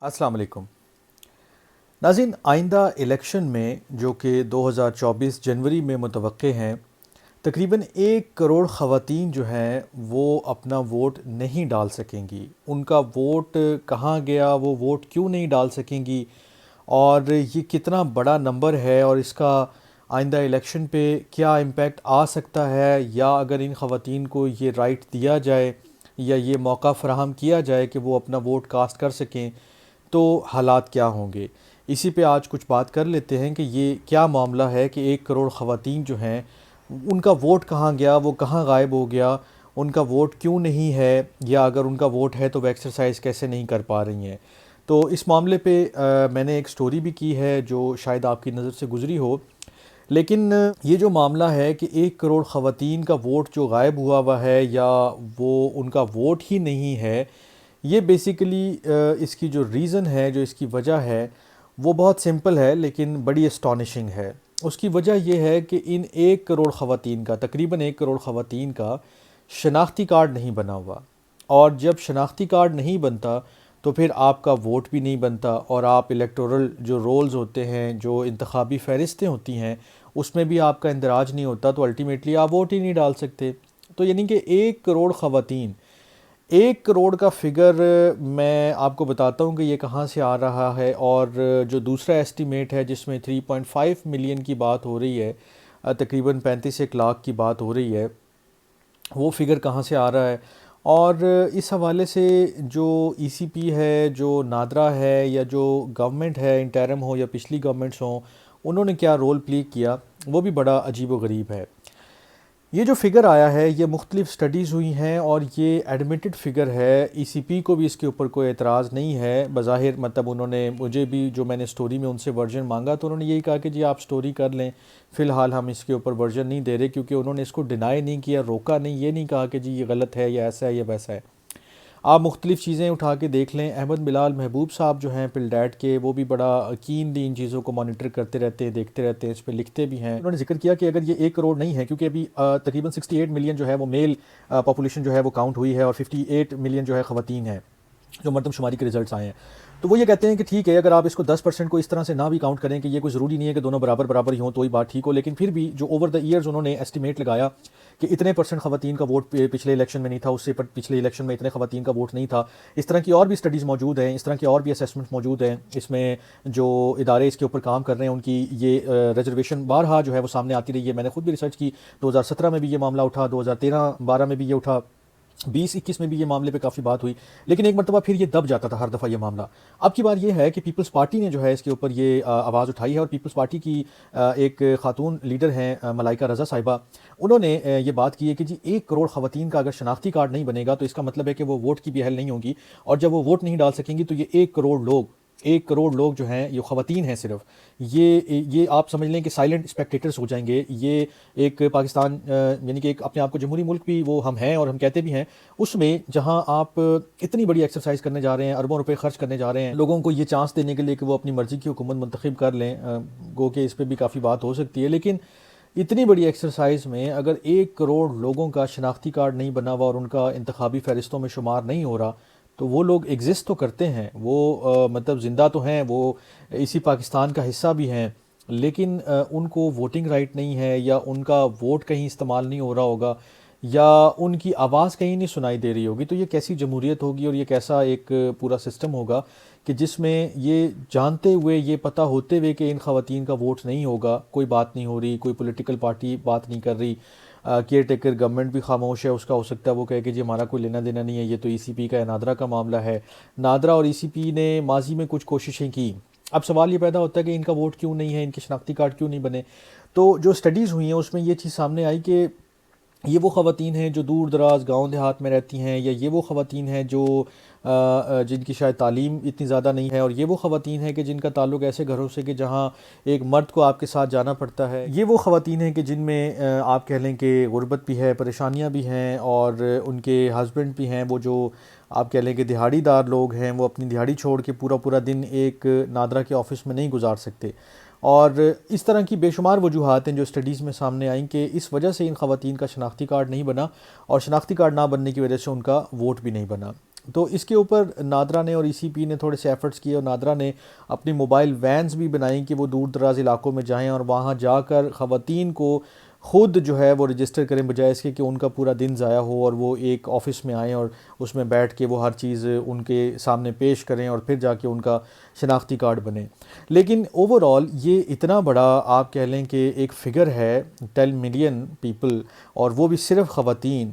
अस्सलाम वालेकुम नाज़रीन। आइंदा इलेक्शन में जो कि 2024 जनवरी में मुतवक्के हैं, तकरीबन 1 करोड़ ख़वातीन जो हैं वो अपना वोट नहीं डाल सकेंगी। उनका वोट कहाँ गया, वो वोट क्यों नहीं डाल सकेंगी, और ये कितना बड़ा नंबर है और इसका आइंदा इलेक्शन पे क्या इम्पेक्ट आ सकता है, या अगर इन ख़वातीन को ये राइट दिया जाए या ये मौका फ़राहम किया जाए कि वो अपना वोट कास्ट कर सकें, तो हालात क्या होंगे। इसी पे आज कुछ बात कर लेते हैं कि ये क्या मामला है कि 1 करोड़ ख़वातीन जो हैं उनका वोट कहाँ गया, वो कहाँ गायब हो गया, उनका वोट क्यों नहीं है, या अगर उनका वोट है तो वो एक्सरसाइज कैसे नहीं कर पा रही हैं। तो इस मामले पे मैंने एक स्टोरी भी की है जो शायद आपकी नज़र से गुज़री हो। लेकिन ये जो मामला है कि 1 करोड़ ख़वातीन का वोट जो गायब हुआ है या वो उनका वोट ही नहीं है, ये बेसिकली इसकी जो रीज़न है, जो इसकी वजह है, वो बहुत सिंपल है लेकिन बड़ी एस्टॉनिशिंग है। उसकी वजह यह है कि इन 1 करोड़ ख़वातीन का, तकरीबन 1 करोड़ ख़वातीन का शनाख्ती कार्ड नहीं बना हुआ। और जब शनाख्ती कार्ड नहीं बनता तो फिर आपका वोट भी नहीं बनता, और आप इलेक्टोरल जो रोल्स होते हैं, जो इंतखाबी फ़हरिस्तें होती हैं, उसमें भी आपका इंदराज नहीं होता, तो अल्टीमेटली आप वोट ही नहीं डाल सकते। तो यानी कि 1 करोड़ ख़वातीन, 1 करोड़ का फिगर मैं आपको बताता हूँ कि ये कहाँ से आ रहा है। और जो दूसरा एस्टीमेट है जिसमें 3.5 मिलियन की बात हो रही है, तकरीबन 35 लाख की बात हो रही है, वो फिगर कहाँ से आ रहा है। और इस हवाले से जो ईसीपी है, जो नादरा है, या जो गवर्नमेंट है, इंटरम हो या पिछली गवर्नमेंट्स हों, उन्होंने क्या रोल प्ले किया, वो भी बड़ा अजीब व गरीब है। ये जो फ़िगर आया है ये मुख्तलिफ़ स्टडीज़ हुई हैं और ये एडमिटेड फ़िगर है। ईसीपी को भी इसके ऊपर कोई एतराज़ नहीं है बज़ाहिर। मतलब उन्होंने मुझे भी, जो मैंने स्टोरी में उनसे वर्जन मांगा, तो उन्होंने यही कहा कि जी आप स्टोरी कर लें, फ़िलहाल हम इसके ऊपर वर्जन नहीं दे रहे, क्योंकि उन्होंने इसको डिनाई नहीं किया, रोका नहीं, ये नहीं कहा कि जी ये गलत है या ऐसा है या वैसा है। आप मुख्तलिफ़ चीज़ें उठा के देख लें। अहमद बिलाल महबूब साहब जो हैं पिलडैट के, वो भी बड़ा कीनली इन चीज़ों को मॉनिटर करते रहते हैं, देखते रहते हैं, इस पर लिखते भी हैं। उन्होंने जिक्र किया कि अगर ये 1 करोड़ नहीं है, क्योंकि अभी तकरीबन 68 मिलियन जो है वो मेल पॉपुलेशन जो है वो काउंट हुई है, और 58 मिलियन जो है ख़वातीन हैं जो मरदमशुमारी के रिजल्ट्स आए हैं। तो वो ये कहते हैं कि ठीक है, अगर आप इसको 10% को इस तरह से ना भी काउंट करें, कि ये कोई ज़रूरी नहीं है कि दोनों बराबर बराबर ही हों तो ही बात ठीक हो, लेकिन फिर भी जो ओवर द ईयर्स उन्होंने एस्टिमेट लगाया कि इतने परसेंट ख़वातीन का वोट पिछले इलेक्शन में नहीं था, उससे पिछले इलेक्शन में इतने ख़वातीन का वोट नहीं था। इस तरह की और भी स्टडीज़ मौजूद हैं, इस तरह की और भी असेसमेंट मौजूद हैं। इसमें जो इदारे इसके ऊपर काम कर रहे हैं उनकी ये रिजर्वेशन बारहा जो है वो सामने आती रही है। मैंने खुद भी रिसर्च की, 2017 में भी ये मामला उठा, 2013-12 में भी ये उठा, 20-21 में भी ये मामले पे काफ़ी बात हुई, लेकिन एक मरतबा फिर ये दब जाता था हर दफ़ा ये मामला। अब की बार ये है कि पीपल्स पार्टी ने जो है इसके ऊपर ये आवाज़ उठाई है, और पीपल्स पार्टी की एक खातून लीडर हैं मलाइका रज़ा साहिबा, उन्होंने ये बात की है कि जी 1 करोड़ ख़वातीन का अगर शनाख्ती कार्ड नहीं बनेगा तो इसका मतलब है कि वो वोट की भी अहल नहीं होंगी, और जब वो वोट नहीं डाल सकेंगी तो ये 1 करोड़ लोग जो हैं, ये ख़वातीन हैं सिर्फ, ये आप समझ लें कि साइलेंट स्पेक्टेटर्स हो जाएंगे। ये एक पाकिस्तान यानी कि एक अपने आप को जमहूरी मुल्क भी वो हम हैं और हम कहते भी हैं, उसमें जहां आप इतनी बड़ी एक्सरसाइज करने जा रहे हैं, अरबों रुपए खर्च करने जा रहे हैं लोगों को ये चांस देने के लिए कि वो अपनी मर्ज़ी की हुकूमत मुंतखब कर लें, गो के इस पर भी काफ़ी बात हो सकती है। लेकिन इतनी बड़ी एक्सरसाइज में अगर 1 करोड़ लोगों का शनाख्ती कार्ड नहीं बना हुआ और उनका इंतखाबी फ़हरिस्तों में शुमार नहीं हो रहा, तो वो लोग एग्जिस्ट तो करते हैं, वो मतलब ज़िंदा तो हैं, वो इसी पाकिस्तान का हिस्सा भी हैं, लेकिन उनको वोटिंग राइट नहीं है, या उनका वोट कहीं इस्तेमाल नहीं हो रहा होगा, या उनकी आवाज़ कहीं नहीं सुनाई दे रही होगी। तो ये कैसी जमहूरियत होगी, और ये कैसा एक पूरा सिस्टम होगा कि जिसमें ये जानते हुए, ये पता होते हुए कि इन ख़वातीन का वोट नहीं होगा, कोई बात नहीं हो रही, कोई पॉलिटिकल पार्टी बात नहीं कर रही, केयर टेकर गवर्नमेंट भी खामोश है, उसका हो सकता है वो कहे कि जी हमारा कोई लेना देना नहीं है, ये तो ईसीपी का है, नादरा का मामला है। नादरा और ईसीपी ने माजी में कुछ कोशिशें की। अब सवाल ये पैदा होता है कि इनका वोट क्यों नहीं है, इनके शनाख्ती कार्ड क्यों नहीं बने। तो जो स्टडीज़ हुई हैं उसमें ये चीज़ सामने आई कि ये वो ख़वातीन हैं जो दूर दराज गाँव देहात में रहती हैं, या ये वो ख़वातीन हैं जो जिनकी शायद तालीम इतनी ज़्यादा नहीं है, और ये वो ख़वातीन हैं कि जिनका ताल्लुक़ ऐसे घरों से कि जहाँ एक मर्द को आपके साथ जाना पड़ता है। ये वो ख़वातीन हैं कि जिनमें आप कह लें कि गुर्बत भी है, परेशानियाँ भी हैं, और उनके हस्बैंड भी हैं, वो जो आप कह लें कि दिहाड़ीदार लोग हैं, वो अपनी दिहाड़ी छोड़ के पूरा पूरा दिन एक नादरा के ऑफ़िस में नहीं गुजार सकते। और इस तरह की बेशुमार वजूहात हैं जो स्टडीज़ में सामने आईं कि इस वजह से इन ख़वातीन का शनाख्ती कार्ड नहीं बना, और शनाख्ती कार्ड ना बनने की वजह से उनका वोट भी नहीं बना। تو اس کے اوپر نادرا نے اور ای سی پی نے تھوڑے سے ایفرٹس کیے، اور نادرا نے اپنی موبائل وینز بھی بنائیں کہ وہ دور دراز علاقوں میں جائیں اور وہاں جا کر خواتین کو خود جو ہے وہ رجسٹر کریں، بجائے اس کے کہ ان کا پورا دن ضائع ہو اور وہ ایک آفس میں آئیں اور اس میں بیٹھ کے وہ ہر چیز ان کے سامنے پیش کریں اور پھر جا کے ان کا شناختی کارڈ بنے۔ لیکن اوور آل یہ اتنا بڑا آپ کہہ لیں کہ ایک فگر ہے 10 ملین پیپل، اور وہ بھی صرف خواتین،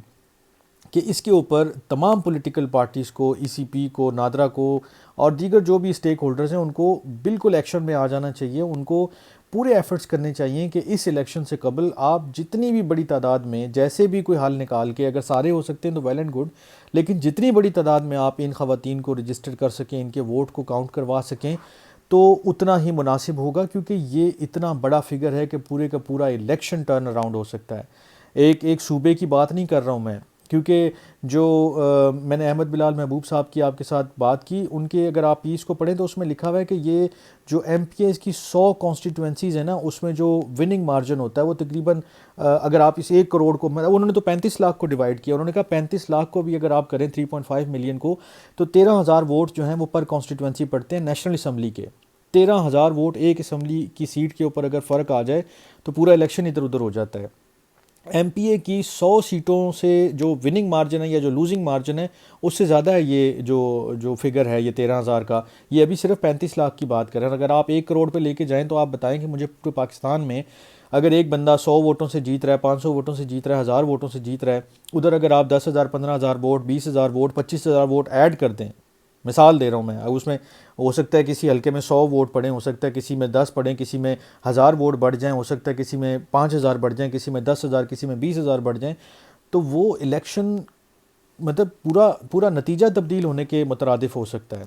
کہ اس کے اوپر تمام پولیٹیکل پارٹیز کو، ای سی پی کو، نادرا کو اور دیگر جو بھی اسٹیک ہولڈرز ہیں ان کو بالکل ایکشن میں آ جانا چاہیے۔ ان کو پورے ایفرٹس کرنے چاہیے کہ اس الیکشن سے قبل آپ جتنی بھی بڑی تعداد میں جیسے بھی کوئی حل نکال کے، اگر سارے ہو سکتے ہیں تو ویل اینڈ گڈ، لیکن جتنی بڑی تعداد میں آپ ان خواتین کو رجسٹر کر سکیں، ان کے ووٹ کو کاؤنٹ کروا سکیں، تو اتنا ہی مناسب ہوگا، کیونکہ یہ اتنا بڑا فگر ہے کہ پورے کا پورا الیکشن ٹرن اراؤنڈ ہو سکتا ہے۔ ایک صوبے کی بات نہیں کر رہا ہوں میں، کیونکہ جو میں نے احمد بلال محبوب صاحب کی آپ کے ساتھ بات کی، ان کے اگر آپ پیس کو پڑھیں تو اس میں لکھا ہوا ہے کہ یہ جو ایم پی ایز کی 100 کانسٹیٹوئنسیز ہیں نا، اس میں جو وننگ مارجن ہوتا ہے وہ تقریباً اگر آپ اس 1 کروڑ کو، انہوں نے تو 35 لاکھ کو ڈیوائڈ کیا، انہوں نے کہا 35 لاکھ کو بھی اگر آپ کریں 3.5 ملین کو، تو 13,000 ووٹ جو ہیں وہ پر کانسٹیٹوئنسی پڑتے ہیں نیشنل اسمبلی کے۔ 13,000 ووٹ ایک اسمبلی کی سیٹ کے اوپر اگر فرق آ جائے تو پورا الیکشن ادھر ادھر ہو جاتا ہے۔ ایم پی اے کی 100 سیٹوں سے جو وننگ مارجن ہے یا جو لوزنگ مارجن ہے، اس سے زیادہ ہے یہ جو فگر ہے یہ 13,000 کا۔ یہ ابھی صرف 35 لاکھ کی بات کریں، اگر آپ 1 کروڑ پہ لے کے جائیں تو آپ بتائیں کہ مجھے پورے پاکستان میں اگر ایک بندہ 100 ووٹوں سے جیت رہا ہے، 500 ووٹوں سے جیت رہا ہے، 1000 ووٹوں سے جیت رہا ہے، ادھر اگر آپ 10,000 15,000 ووٹ، 20,000 ووٹ، 25,000 ووٹ ایڈ کر دیں، مثال دے رہا ہوں میں، اس میں ہو سکتا ہے کسی حلقے میں 100 ووٹ پڑیں، ہو سکتا ہے کسی میں 10 پڑیں، کسی میں 1000 ووٹ بڑھ جائیں، ہو سکتا ہے کسی میں 5,000 بڑھ جائیں، کسی میں 10,000، کسی میں 20,000 بڑھ جائیں، تو وہ الیکشن مطلب پورا نتیجہ تبدیل ہونے کے مترادف ہو سکتا ہے،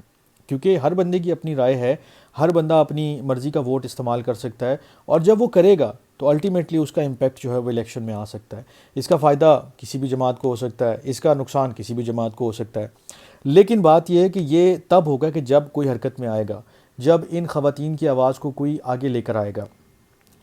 کیونکہ ہر بندے کی اپنی رائے ہے، ہر بندہ اپنی مرضی کا ووٹ استعمال کر سکتا ہے، اور جب وہ کرے گا تو الٹیمیٹلی اس کا امپیکٹ جو ہے وہ الیکشن میں آ سکتا ہے۔ اس کا فائدہ کسی بھی جماعت کو ہو سکتا ہے، اس کا نقصان کسی بھی جماعت کو ہو سکتا ہے، لیکن بات یہ ہے کہ یہ تب ہوگا کہ جب کوئی حرکت میں آئے گا، جب ان خواتین کی آواز کو کوئی آگے لے کر آئے گا،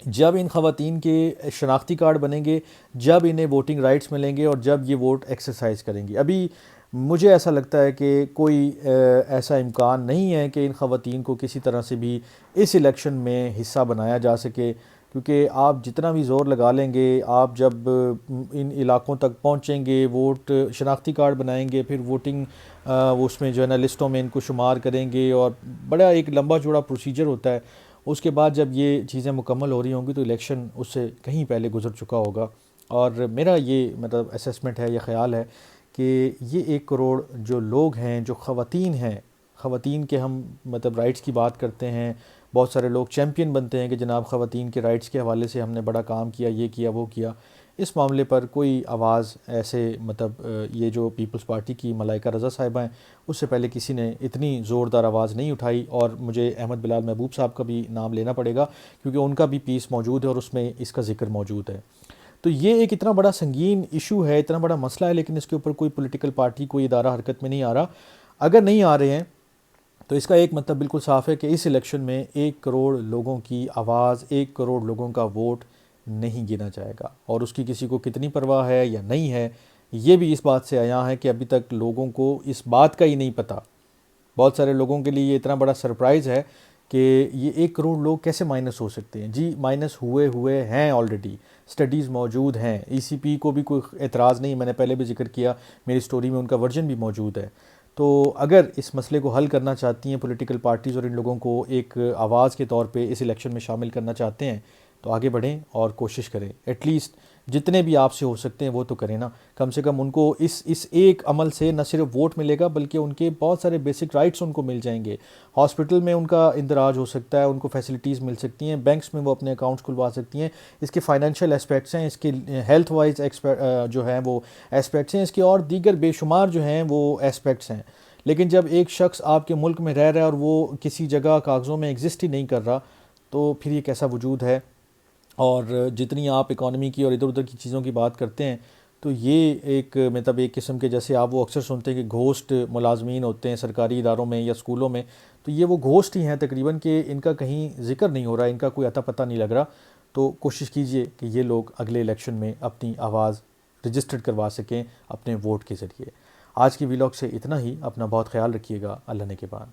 جب ان خواتین کے شناختی کارڈ بنیں گے، جب انہیں ووٹنگ رائٹس ملیں گے، اور جب یہ ووٹ ایکسرسائز کریں گی۔ ابھی مجھے ایسا لگتا ہے کہ کوئی ایسا امکان نہیں ہے کہ ان خواتین کو کسی طرح سے بھی اس الیکشن میں حصہ بنایا جا سکے، کیونکہ آپ جتنا بھی زور لگا لیں گے، آپ جب ان علاقوں تک پہنچیں گے، ووٹ شناختی کارڈ بنائیں گے، پھر ووٹنگ اس میں جو ہے نا لسٹوں میں ان کو شمار کریں گے، اور بڑا ایک لمبا چوڑا پروسیجر ہوتا ہے۔ اس کے بعد جب یہ چیزیں مکمل ہو رہی ہوں گی تو الیکشن اس سے کہیں پہلے گزر چکا ہوگا، اور میرا یہ مطلب اسیسمنٹ ہے، یہ خیال ہے کہ یہ 1 کروڑ جو لوگ ہیں، جو خواتین ہیں، خواتین کے ہم مطلب رائٹس کی بات کرتے ہیں، بہت سارے لوگ چیمپئن بنتے ہیں کہ جناب خواتین کے رائٹس کے حوالے سے ہم نے بڑا کام کیا، یہ کیا وہ کیا۔ اس معاملے پر کوئی آواز ایسے مطلب یہ جو پیپلز پارٹی کی ملائکہ رضا صاحبہ ہیں، اس سے پہلے کسی نے اتنی زوردار آواز نہیں اٹھائی، اور مجھے احمد بلال محبوب صاحب کا بھی نام لینا پڑے گا، کیونکہ ان کا بھی پیس موجود ہے اور اس میں اس کا ذکر موجود ہے۔ تو یہ ایک اتنا بڑا سنگین ایشو ہے، اتنا بڑا مسئلہ ہے، لیکن اس کے اوپر کوئی پولیٹیکل پارٹی، کوئی ادارہ حرکت میں نہیں آ رہا۔ اگر نہیں آ رہے ہیں تو اس کا ایک مطلب بالکل صاف ہے کہ اس الیکشن میں 1 کروڑ لوگوں کی آواز، 1 کروڑ لوگوں کا ووٹ نہیں گنا جائے گا، اور اس کی کسی کو کتنی پرواہ ہے یا نہیں ہے، یہ بھی اس بات سے عیاں ہے کہ ابھی تک لوگوں کو اس بات کا ہی نہیں پتہ۔ بہت سارے لوگوں کے لیے یہ اتنا بڑا سرپرائز ہے کہ یہ 1 کروڑ لوگ کیسے مائنس ہو سکتے ہیں۔ جی مائنس ہوئے ہیں آلریڈی، سٹڈیز موجود ہیں، ای سی پی کو بھی کوئی اعتراض نہیں، میں نے پہلے بھی ذکر کیا، میری سٹوری میں ان کا ورژن بھی موجود ہے۔ تو اگر اس مسئلے کو حل کرنا چاہتی ہیں پولیٹیکل پارٹیز اور ان لوگوں کو ایک آواز کے طور پہ اس الیکشن میں شامل کرنا چاہتے ہیں، تو آگے بڑھیں اور کوشش کریں، ایٹ لیسٹ جتنے بھی آپ سے ہو سکتے ہیں وہ تو کریں نا۔ کم سے کم ان کو اس ایک عمل سے نہ صرف ووٹ ملے گا، بلکہ ان کے بہت سارے بیسک رائٹس ان کو مل جائیں گے۔ ہاسپٹل میں ان کا اندراج ہو سکتا ہے، ان کو فیسلٹیز مل سکتی ہیں، بینکس میں وہ اپنے اکاؤنٹس کھلوا سکتی ہیں۔ اس کے فائنینشیل اسپیکٹس ہیں، اس کے ہیلتھ وائز جو ہیں وہ اسپیکٹس ہیں، اس کے اور دیگر بے شمار جو ہیں وہ اسپیکٹس ہیں۔ لیکن جب ایک شخص آپ کے ملک میں رہ رہا ہے اور وہ کسی جگہ کاغذوں میں ایگزسٹ ہی نہیں کر رہا، تو پھر یہ کیسا وجود ہے؟ اور جتنی آپ اکانومی کی اور ادھر ادھر کی چیزوں کی بات کرتے ہیں، تو یہ ایک مطلب ایک قسم کے، جیسے آپ وہ اکثر سنتے ہیں کہ گھوسٹ ملازمین ہوتے ہیں سرکاری اداروں میں یا اسکولوں میں، تو یہ وہ گھوسٹ ہی ہیں تقریباً، کہ ان کا کہیں ذکر نہیں ہو رہا، ان کا کوئی اتا پتہ نہیں لگ رہا۔ تو کوشش کیجئے کہ یہ لوگ اگلے الیکشن میں اپنی آواز رجسٹرڈ کروا سکیں اپنے ووٹ کے ذریعے۔ آج کی ویلاگ سے اتنا ہی، اپنا بہت خیال رکھیے گا، اللہ نے کے بعد۔